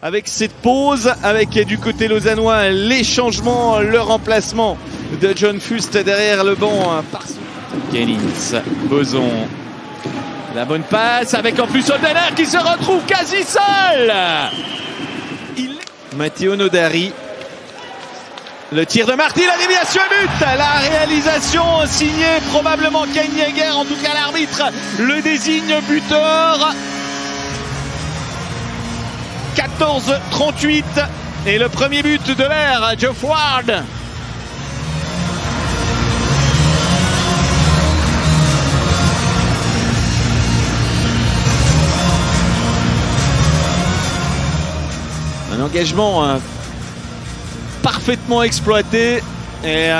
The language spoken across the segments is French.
avec cette pause, avec du côté lausannois les changements, le remplacement de John Fust derrière le banc par Kellins, Boson, la bonne passe avec en plus Oldener qui se retrouve quasi seul. Matteo Nodari, le tir de Marty, la déviation but, la réalisation signée probablement Ken Yeager, en tout cas l'arbitre le désigne buteur. 14-38 et le premier but de l'ère, Geoff Ward. Un engagement parfaitement exploité et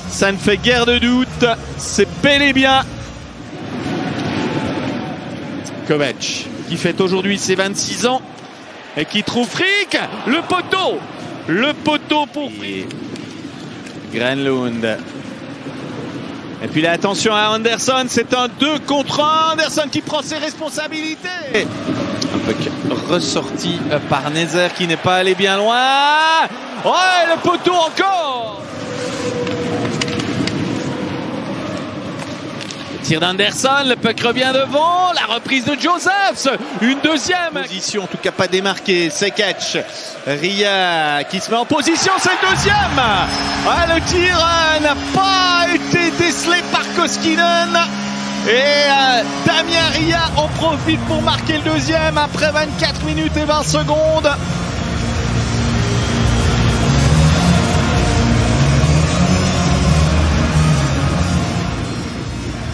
ça ne fait guère de doute, c'est bel et bien Kovac qui fête aujourd'hui ses 26 ans et qui trouve Frick, le poteau pour Frick. Granlund. Et puis là, attention à Anderson, c'est un 2 contre 1, Anderson qui prend ses responsabilités. Un peu ressorti par Nezer qui n'est pas allé bien loin. Ouais, le poteau encore. Tir d'Anderson, le puck revient devant, la reprise de Josephs, une deuxième position, en tout cas pas démarquée, Sekac, Ria qui se met en position, c'est le deuxième. Ah, le tir n'a pas été décelé par Koskinen et Damien Ria en profite pour marquer le deuxième après 24 minutes et 20 secondes.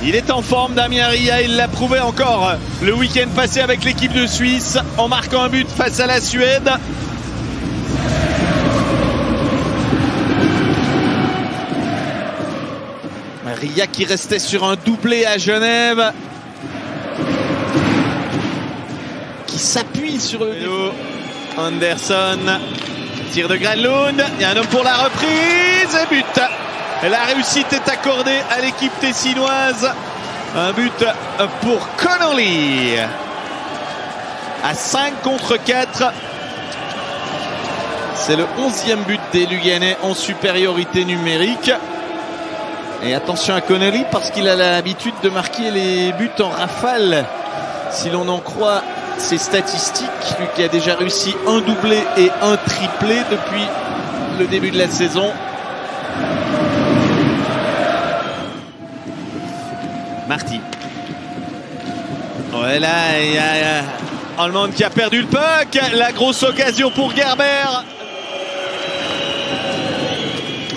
Il est en forme, Damien Ria, il l'a prouvé encore le week-end passé avec l'équipe de Suisse en marquant un but face à la Suède. Ria qui restait sur un doublé à Genève, qui s'appuie sur le Anderson, tir de Granlund, il y a un homme pour la reprise et but. La réussite est accordée à l'équipe tessinoise. Un but pour Connolly. À 5 contre 4. C'est le 11e but des Luganais en supériorité numérique. Et attention à Connolly parce qu'il a l'habitude de marquer les buts en rafale. Si l'on en croit ses statistiques, lui qui a déjà réussi un doublé et un triplé depuis le début de la saison. Marty. Ouais, là, il y a Allemand qui a perdu le puck. La grosse occasion pour Gerber.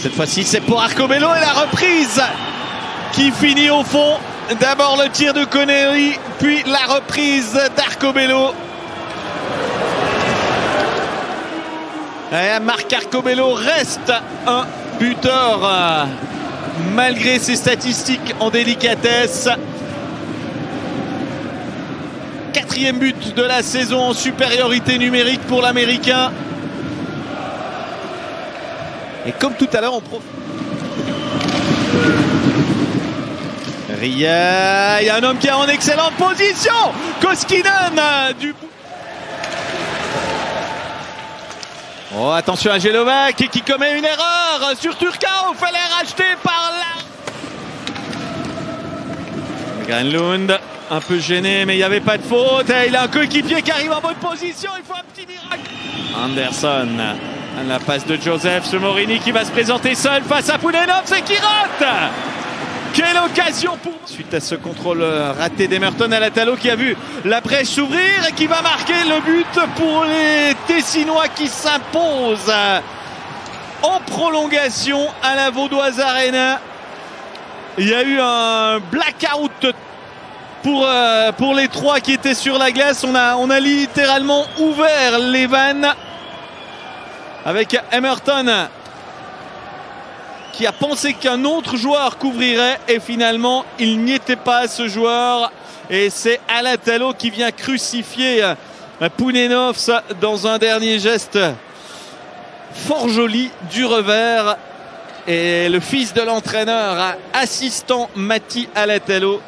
Cette fois-ci, c'est pour Arcobello et la reprise qui finit au fond. D'abord le tir de Connolly, puis la reprise d'Arcobello. Marc Arcobello reste un buteur malgré ses statistiques en délicatesse. 4e but de la saison en supériorité numérique pour l'Américain. Et comme tout à l'heure, on profite. Ria, il y a un homme qui est en excellente position. Koskinen du bout. Oh, attention à Jelovac qui commet une erreur sur Turcao, fallait racheter par là. Granlund, un peu gêné, mais il n'y avait pas de faute. Et il a un coéquipier qui arrive en bonne position, il faut un petit miracle. Anderson, la passe de Joseph, ce Morini qui va se présenter seul face à Poulenov, et qui rate. Quelle occasion pour... Suite à ce contrôle raté d'Emerton à la Talo qui a vu la brèche s'ouvrir et qui va marquer le but pour les Tessinois qui s'imposent en prolongation à la Vaudoise Arena. Il y a eu un blackout pour les trois qui étaient sur la glace. On a littéralement ouvert les vannes avec Emerton qui a pensé qu'un autre joueur couvrirait et finalement il n'y était pas ce joueur et c'est Alatalo qui vient crucifier Pounenovs dans un dernier geste fort joli du revers et le fils de l'entraîneur assistant Matti Alatalo